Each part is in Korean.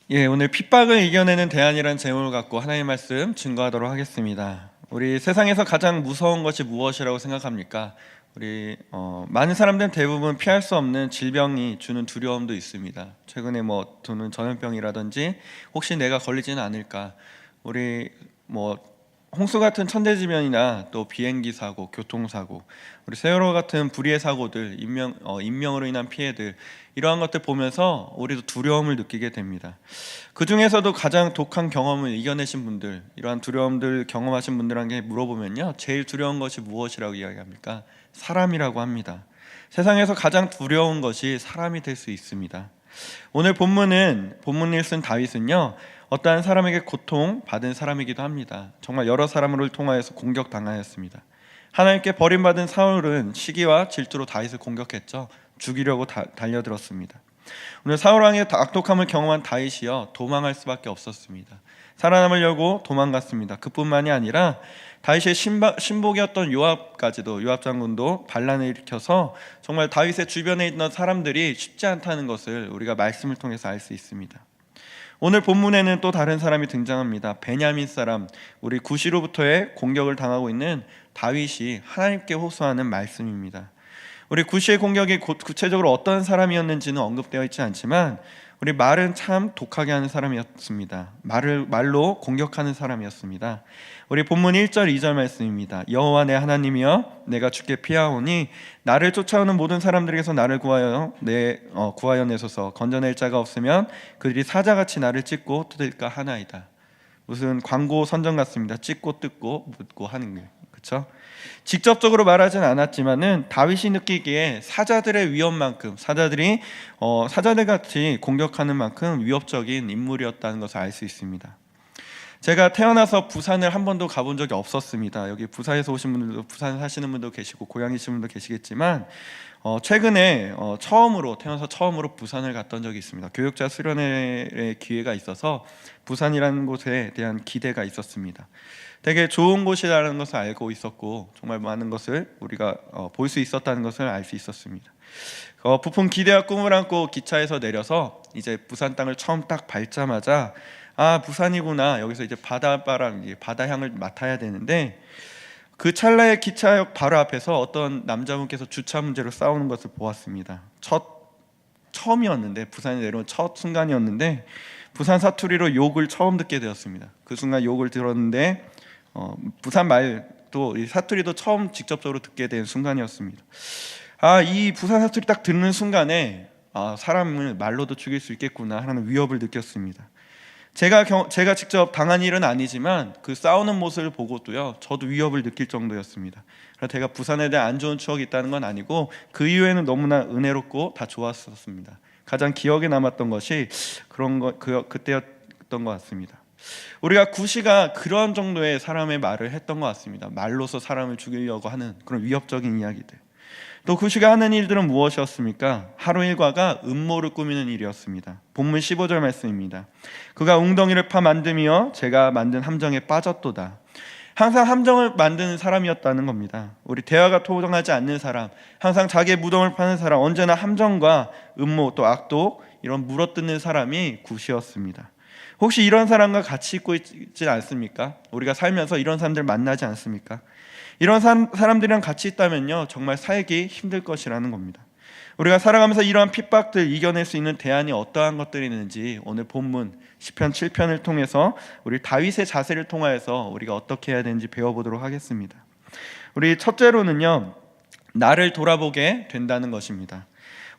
오늘 핍박을 이겨내는 대안이란 제목을 갖고 하나님의 말씀 증거하도록 하겠습니다. 우리 세상에서 가장 무서운 것이 무엇이라고 생각합니까? 우리 많은 사람들은 대부분 피할 수 없는 질병이 주는 두려움도 있습니다. 최근에 도는 전염병이라든지 혹시 내가 걸리지는 않을까? 우리 홍수 같은 천재지변이나 또 비행기 사고, 교통사고, 우리 세월호 같은 불의의 사고들, 인명으로 인한 피해들, 이러한 것들 보면서 우리도 두려움을 느끼게 됩니다. 그 중에서도 가장 독한 경험을 이겨내신 분들, 이러한 두려움들 경험하신 분들에게 물어보면요, 제일 두려운 것이 무엇이라고 이야기합니까? 사람이라고 합니다. 세상에서 가장 두려운 것이 사람이 될 수 있습니다. 오늘 본문을 쓴 다윗은요, 어떠한 사람에게 고통받은 사람이기도 합니다. 정말 여러 사람을 통하여서 공격당하였습니다. 하나님께 버림받은 사울은 시기와 질투로 다윗을 공격했죠. 죽이려고 달려들었습니다. 오늘 사울 왕의 악독함을 경험한 다윗이요, 도망할 수밖에 없었습니다. 살아남으려고 도망갔습니다. 그뿐만이 아니라 다윗의 신복이었던 요압 장군도 반란을 일으켜서 정말 다윗의 주변에 있는 사람들이 쉽지 않다는 것을 우리가 말씀을 통해서 알 수 있습니다. 오늘 본문에는 또 다른 사람이 등장합니다. 베냐민 사람, 우리 구시로부터의 공격을 당하고 있는 다윗이 하나님께 호소하는 말씀입니다. 우리 구시의 공격이 구체적으로 어떤 사람이었는지는 언급되어 있지 않지만 우리 말은 참 독하게 하는 사람이었습니다. 말로 공격하는 사람이었습니다. 우리 본문 1절 2절 말씀입니다. 여호와 내 하나님이여, 내가 주께 피하오니 나를 쫓아오는 모든 사람들에게서 나를 구하여 내소서. 건져낼 자가 없으면 그들이 사자같이 나를 찢고 뜯을까 하나이다. 무슨 광고 선전 같습니다. 찢고 뜯고 묻고 하는 게, 그렇죠? 직접적으로 말하진 않았지만은 다윗이 느끼기에 사자들의 위험만큼, 사자들 같이 공격하는 만큼 위협적인 인물이었다는 것을 알 수 있습니다. 제가 태어나서 부산을 한 번도 가본 적이 없었습니다. 여기 부산에서 오신 분들도, 부산 사시는 분도 계시고 고향이신 분도 계시겠지만 최근에 태어나서 처음으로 부산을 갔던 적이 있습니다. 교육자 수련회의 기회가 있어서 부산이라는 곳에 대한 기대가 있었습니다. 되게 좋은 곳이라는 것을 알고 있었고 정말 많은 것을 우리가 볼 수 있었다는 것을 알 수 있었습니다. 부푼 기대와 꿈을 안고 기차에서 내려서 이제 부산 땅을 처음 딱 밟자마자 부산이구나, 여기서 이제 바다바람, 바다 향을 맡아야 되는데 그 찰나에 기차역 바로 앞에서 어떤 남자분께서 주차 문제로 싸우는 것을 보았습니다. 처음이었는데, 부산에 내려온 첫 순간이었는데 부산 사투리로 욕을 처음 듣게 되었습니다. 그 순간 욕을 들었는데 부산 말도, 사투리도 처음 직접적으로 듣게 된 순간이었습니다. 이 부산 사투리 딱 듣는 순간에 사람을 말로도 죽일 수 있겠구나 하는 위협을 느꼈습니다. 제가 직접 당한 일은 아니지만 그 싸우는 모습을 보고도요, 저도 위협을 느낄 정도였습니다. 그래서 제가 부산에 대한 안 좋은 추억이 있다는 건 아니고 그 이후에는 너무나 은혜롭고 다 좋았었습니다. 가장 기억에 남았던 것이 그때였던 것 같습니다. 우리가 구시가 그런 정도의 사람의 말을 했던 것 같습니다. 말로서 사람을 죽이려고 하는 그런 위협적인 이야기들. 또 구시가 하는 일들은 무엇이었습니까? 하루 일과가 음모를 꾸미는 일이었습니다. 본문 15절 말씀입니다. 그가 웅덩이를 파 만듦이여 제가 만든 함정에 빠졌도다. 항상 함정을 만드는 사람이었다는 겁니다. 우리 대화가 통하지 않는 사람, 항상 자기의 무덤을 파는 사람, 언제나 함정과 음모 또 악독, 이런 물어뜯는 사람이 구시였습니다. 혹시 이런 사람과 같이 있고 있지 않습니까? 우리가 살면서 이런 사람들 만나지 않습니까? 이런 사람들이랑 같이 있다면요, 정말 살기 힘들 것이라는 겁니다. 우리가 살아가면서 이러한 핍박들 이겨낼 수 있는 대안이 어떠한 것들이 있는지 오늘 본문 시편 7편을 통해서 우리 다윗의 자세를 통하여서 우리가 어떻게 해야 되는지 배워보도록 하겠습니다. 우리 첫째로는요, 나를 돌아보게 된다는 것입니다.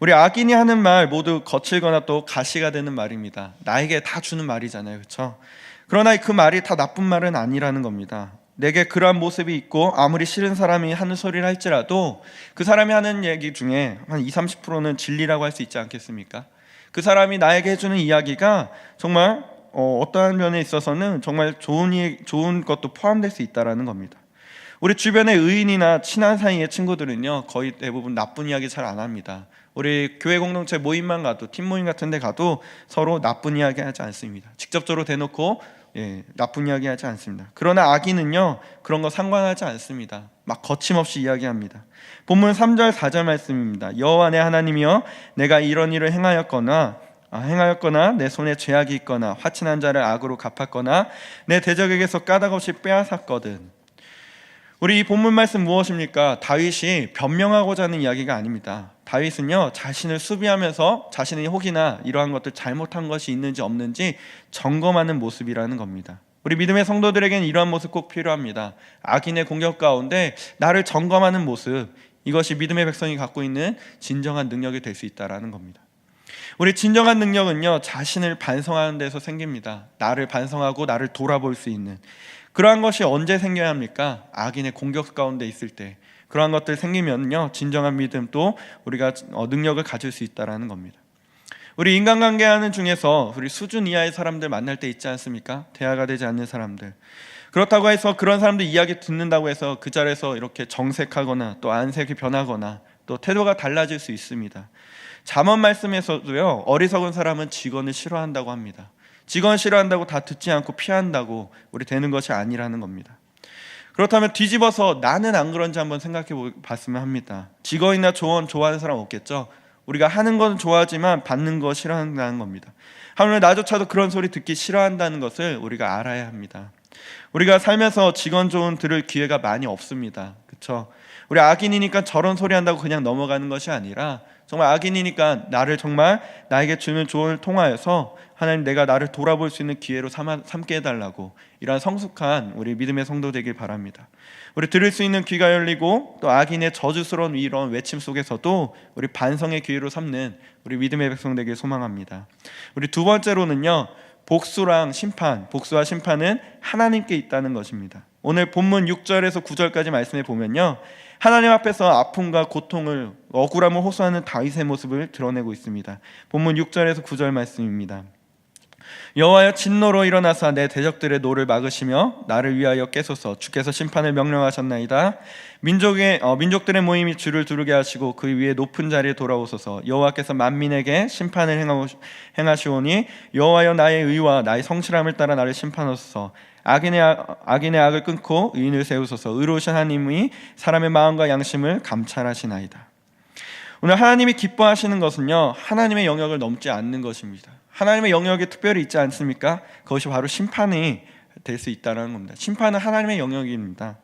우리 악인이 하는 말 모두 거칠거나 또 가시가 되는 말입니다. 나에게 다 주는 말이잖아요, 그렇죠? 그러나 그 말이 다 나쁜 말은 아니라는 겁니다. 내게 그러한 모습이 있고 아무리 싫은 사람이 하는 소리를 할지라도 그 사람이 하는 얘기 중에 한 20-30%는 진리라고 할 수 있지 않겠습니까? 그 사람이 나에게 해주는 이야기가 정말 어떠한 면에 있어서는 정말 좋은 것도 포함될 수 있다는 겁니다. 우리 주변의 의인이나 친한 사이의 친구들은요, 거의 대부분 나쁜 이야기 잘 안 합니다. 우리 교회 공동체 모임만 가도, 팀 모임 같은 데 가도 서로 나쁜 이야기 하지 않습니다. 직접적으로 대놓고 나쁜 이야기 하지 않습니다. 그러나 악인은요, 그런 거 상관하지 않습니다. 막 거침없이 이야기합니다. 본문 3절 4절 말씀입니다. 여호와 내 하나님이여, 내가 이런 일을 행하였거나 행하였거나 내 손에 죄악이 있거나 화친한 자를 악으로 갚았거나 내 대적에게서 까닭없이 빼앗았거든. 우리 이 본문 말씀 무엇입니까? 다윗이 변명하고자 하는 이야기가 아닙니다. 다윗은요, 자신을 수비하면서 자신의 혹이나 이러한 것들 잘못한 것이 있는지 없는지 점검하는 모습이라는 겁니다. 우리 믿음의 성도들에게는 이러한 모습 꼭 필요합니다. 악인의 공격 가운데 나를 점검하는 모습, 이것이 믿음의 백성이 갖고 있는 진정한 능력이 될 수 있다는 겁니다. 우리 진정한 능력은요, 자신을 반성하는 데서 생깁니다. 나를 반성하고 나를 돌아볼 수 있는 그러한 것이 언제 생겨야 합니까? 악인의 공격 가운데 있을 때. 그러한 것들 생기면요, 진정한 믿음 또 우리가 능력을 가질 수 있다는 겁니다. 우리 인간관계하는 중에서 우리 수준 이하의 사람들 만날 때 있지 않습니까? 대화가 되지 않는 사람들. 그렇다고 해서 그런 사람들 이야기 듣는다고 해서 그 자리에서 이렇게 정색하거나 또 안색이 변하거나 또 태도가 달라질 수 있습니다. 잠언 말씀에서도요, 어리석은 사람은 직언을 싫어한다고 합니다. 직언 싫어한다고 다 듣지 않고 피한다고 우리 되는 것이 아니라는 겁니다. 그렇다면 뒤집어서 나는 안 그런지 한번 생각해 봤으면 합니다. 직언이나 조언 좋아하는 사람 없겠죠? 우리가 하는 건 좋아하지만 받는 거 싫어한다는 겁니다. 하물며 나조차도 그런 소리 듣기 싫어한다는 것을 우리가 알아야 합니다. 우리가 살면서 직언 조언 들을 기회가 많이 없습니다. 그렇죠? 우리 악인이니까 저런 소리 한다고 그냥 넘어가는 것이 아니라 정말 악인이니까 나를 정말 나에게 주는 조언을 통하여서 하나님, 내가 나를 돌아볼 수 있는 기회로 삼게 해달라고, 이러한 성숙한 우리 믿음의 성도 되길 바랍니다. 우리 들을 수 있는 귀가 열리고 또 악인의 저주스러운 이런 외침 속에서도 우리 반성의 기회로 삼는 우리 믿음의 백성 되길 소망합니다. 우리 두 번째로는요, 복수와 심판은 하나님께 있다는 것입니다. 오늘 본문 6절에서 9절까지 말씀해 보면요, 하나님 앞에서 아픔과 고통을, 억울함을 호소하는 다윗의 모습을 드러내고 있습니다. 본문 6절에서 9절 말씀입니다. 여호와여, 진노로 일어나사 내 대적들의 노를 막으시며 나를 위하여 깨소서. 주께서 심판을 명령하셨나이다. 민족들의 모임이 주를 두르게 하시고 그 위에 높은 자리에 돌아오소서. 여호와께서 만민에게 심판을 행하시오니 여호와여, 나의 의와 나의 성실함을 따라 나를 심판하소서. 악인의 악을 끊고 의인을 세우소서. 의로우신 하나님이 사람의 마음과 양심을 감찰하시나이다. 오늘 하나님이 기뻐하시는 것은요, 하나님의 영역을 넘지 않는 것입니다. 하나님의 영역에 특별히 있지 않습니까? 그것이 바로 심판이 될 수 있다는 겁니다. 심판은 하나님의 영역입니다.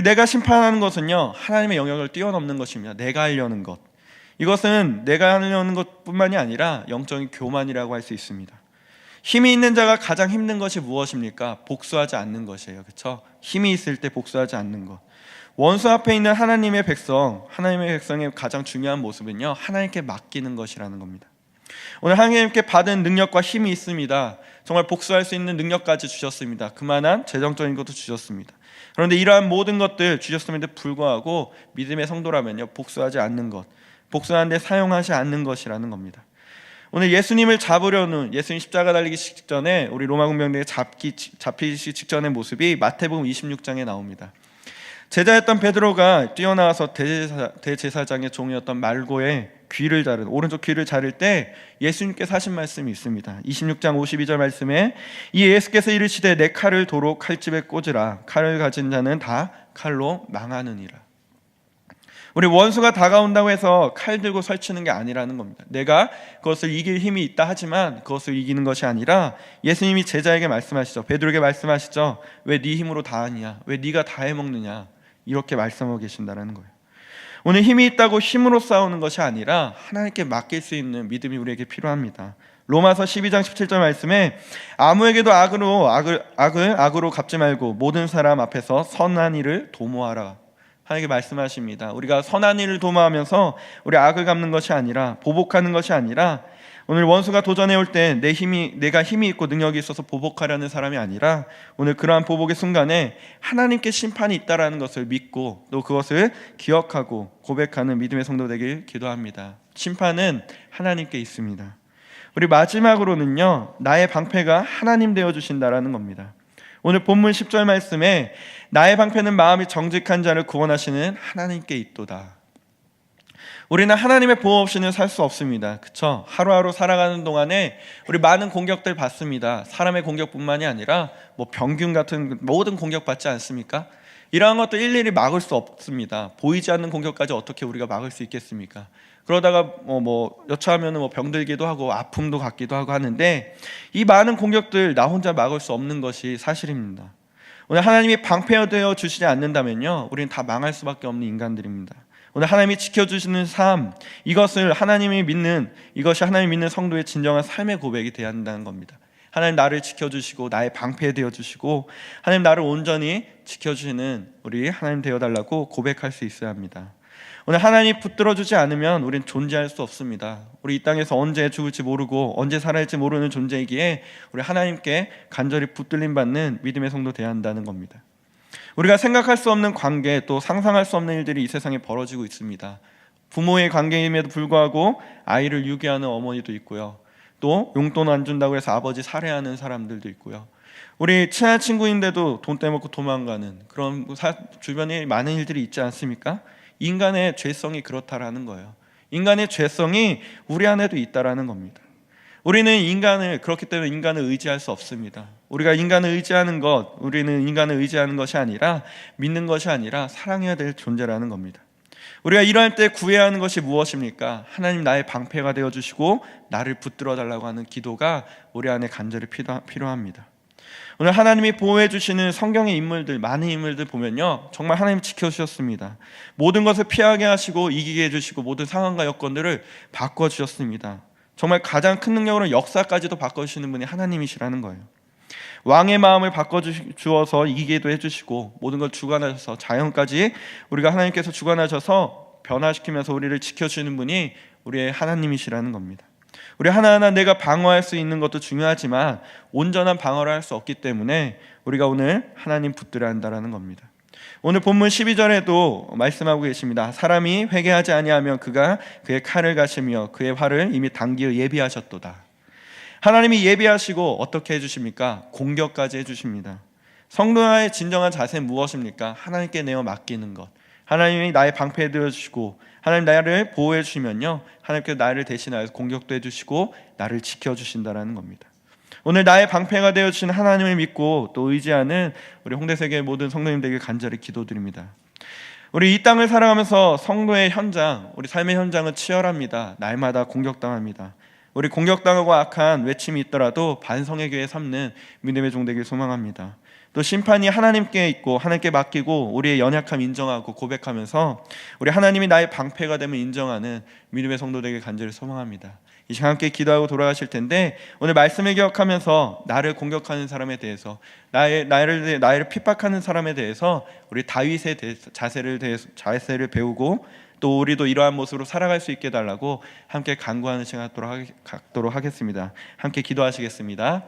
내가 심판하는 것은요, 하나님의 영역을 뛰어넘는 것입니다. 내가 하려는 것, 이것은 내가 하려는 것뿐만이 아니라 영적인 교만이라고 할 수 있습니다. 힘이 있는 자가 가장 힘든 것이 무엇입니까? 복수하지 않는 것이에요. 그렇죠? 힘이 있을 때 복수하지 않는 것. 원수 앞에 있는 하나님의 백성의 가장 중요한 모습은요, 하나님께 맡기는 것이라는 겁니다. 오늘 하나님께 받은 능력과 힘이 있습니다. 정말 복수할 수 있는 능력까지 주셨습니다. 그만한 재정적인 것도 주셨습니다. 그런데 이러한 모든 것들 주셨음에도 불구하고 믿음의 성도라면요, 복수하지 않는 것, 복수하는데 사용하지 않는 것이라는 겁니다. 오늘 예수님을 잡으려는, 예수님 십자가 달리기 직전에 우리 로마 군병대에 잡히시 직전의 모습이 마태복음 26장에 나옵니다. 제자였던 베드로가 뛰어나와서 대제사장의 종이었던 말고의 오른쪽 귀를 자를 때 예수님께서 하신 말씀이 있습니다. 26장 52절 말씀에 이 예수께서 이르시되 내 칼을 도로 칼집에 꽂으라. 칼을 가진 자는 다 칼로 망하느니라. 우리 원수가 다가온다고 해서 칼 들고 설치는 게 아니라는 겁니다. 내가 그것을 이길 힘이 있다 하지만 그것을 이기는 것이 아니라, 예수님이 제자에게 말씀하시죠. 베드로에게 말씀하시죠. 왜 네 힘으로 다 하느냐? 왜 네가 다 해먹느냐? 이렇게 말씀하고 계신다는 거예요. 오늘 힘이 있다고 힘으로 싸우는 것이 아니라 하나님께 맡길 수 있는 믿음이 우리에게 필요합니다. 로마서 12장 17절 말씀에 아무에게도 악으로 갚지 말고 모든 사람 앞에서 선한 일을 도모하라. 하나님께 말씀하십니다. 우리가 선한 일을 도모하면서 우리 악을 갚는 것이 아니라, 보복하는 것이 아니라, 오늘 원수가 도전해 올 때 내가 힘이 있고 능력이 있어서 보복하려는 사람이 아니라, 오늘 그러한 보복의 순간에 하나님께 심판이 있다라는 것을 믿고 또 그것을 기억하고 고백하는 믿음의 성도 되길 기도합니다. 심판은 하나님께 있습니다. 우리 마지막으로는요, 나의 방패가 하나님 되어주신다라는 겁니다. 오늘 본문 10절 말씀에 나의 방패는 마음이 정직한 자를 구원하시는 하나님께 있도다. 우리는 하나님의 보호 없이는 살 수 없습니다. 그렇죠? 하루하루 살아가는 동안에 우리 많은 공격들 받습니다. 사람의 공격뿐만이 아니라 병균 같은 모든 공격 받지 않습니까? 이러한 것도 일일이 막을 수 없습니다. 보이지 않는 공격까지 어떻게 우리가 막을 수 있겠습니까? 그러다가 여차하면 병들기도 하고 아픔도 갖기도 하고 하는데, 이 많은 공격들 나 혼자 막을 수 없는 것이 사실입니다. 오늘 하나님이 방패되어 주시지 않는다면요, 우리는 다 망할 수밖에 없는 인간들입니다. 오늘 하나님이 지켜주시는 삶, 이것이 하나님이 믿는 성도의 진정한 삶의 고백이 되어야 한다는 겁니다. 하나님 나를 지켜주시고 나의 방패 되어주시고 하나님 나를 온전히 지켜주시는 우리 하나님 되어달라고 고백할 수 있어야 합니다. 오늘 하나님이 붙들어주지 않으면 우리는 존재할 수 없습니다. 우리 이 땅에서 언제 죽을지 모르고 언제 살아있지 모르는 존재이기에 우리 하나님께 간절히 붙들림 받는 믿음의 성도 되어야 한다는 겁니다. 우리가 생각할 수 없는 관계, 또 상상할 수 없는 일들이 이 세상에 벌어지고 있습니다. 부모의 관계임에도 불구하고 아이를 유괴하는 어머니도 있고요, 또 용돈 안 준다고 해서 아버지 살해하는 사람들도 있고요, 우리 친한 친구인데도 돈 떼먹고 도망가는 그런 주변에 많은 일들이 있지 않습니까? 인간의 죄성이 그렇다라는 거예요. 인간의 죄성이 우리 안에도 있다라는 겁니다. 우리는 그렇기 때문에 인간을 의지할 수 없습니다. 우리는 인간을 의지하는 것이 아니라, 믿는 것이 아니라 사랑해야 될 존재라는 겁니다. 우리가 이러할 때 구해야 하는 것이 무엇입니까? 하나님 나의 방패가 되어주시고 나를 붙들어 달라고 하는 기도가 우리 안에 간절히 필요합니다. 오늘 하나님이 보호해 주시는 성경의 인물들, 많은 인물들 보면요, 정말 하나님 지켜주셨습니다. 모든 것을 피하게 하시고 이기게 해주시고 모든 상황과 여건들을 바꿔주셨습니다. 정말 가장 큰 능력으로 역사까지도 바꿔주시는 분이 하나님이시라는 거예요. 왕의 마음을 바꿔주어서 이기게도 해주시고 모든 걸 주관하셔서 자연까지 우리가 하나님께서 주관하셔서 변화시키면서 우리를 지켜주시는 분이 우리의 하나님이시라는 겁니다. 우리 하나하나 내가 방어할 수 있는 것도 중요하지만 온전한 방어를 할 수 없기 때문에 우리가 오늘 하나님 붙들어야 한다는 겁니다. 오늘 본문 12절에도 말씀하고 계십니다. 사람이 회개하지 아니하면 그가 그의 칼을 가시며 그의 활을 이미 당기어 예비하셨도다. 하나님이 예비하시고 어떻게 해주십니까? 공격까지 해주십니다. 성도의 진정한 자세는 무엇입니까? 하나님께 내어 맡기는 것. 하나님이 나의 방패 되어주시고 하나님 나를 보호해 주시면요, 하나님께서 나를 대신하여서 공격도 해주시고 나를 지켜주신다는 겁니다. 오늘 나의 방패가 되어주신 하나님을 믿고 또 의지하는 우리 홍대세계 모든 성도님들에게 간절히 기도드립니다. 우리 이 땅을 살아가면서 성도의 현장, 우리 삶의 현장은 치열합니다. 날마다 공격당합니다. 우리 공격당하고 악한 외침이 있더라도 반성의 교회 삼는 믿음의 종 되길 소망합니다. 또 심판이 하나님께 있고 하나님께 맡기고 우리의 연약함 인정하고 고백하면서 우리 하나님이 나의 방패가 되면 인정하는 믿음의 성도 되길 간절히 소망합니다. 이 시간 함께 기도하고 돌아가실 텐데, 오늘 말씀을 기억하면서 나를 공격하는 사람에 대해서, 나를 핍박하는 사람에 대해서 우리 다윗의 자세를 배우고 또 우리도 이러한 모습으로 살아갈 수 있게 달라고 함께 간구하는 시간 갖도록 하겠습니다. 함께 기도하시겠습니다.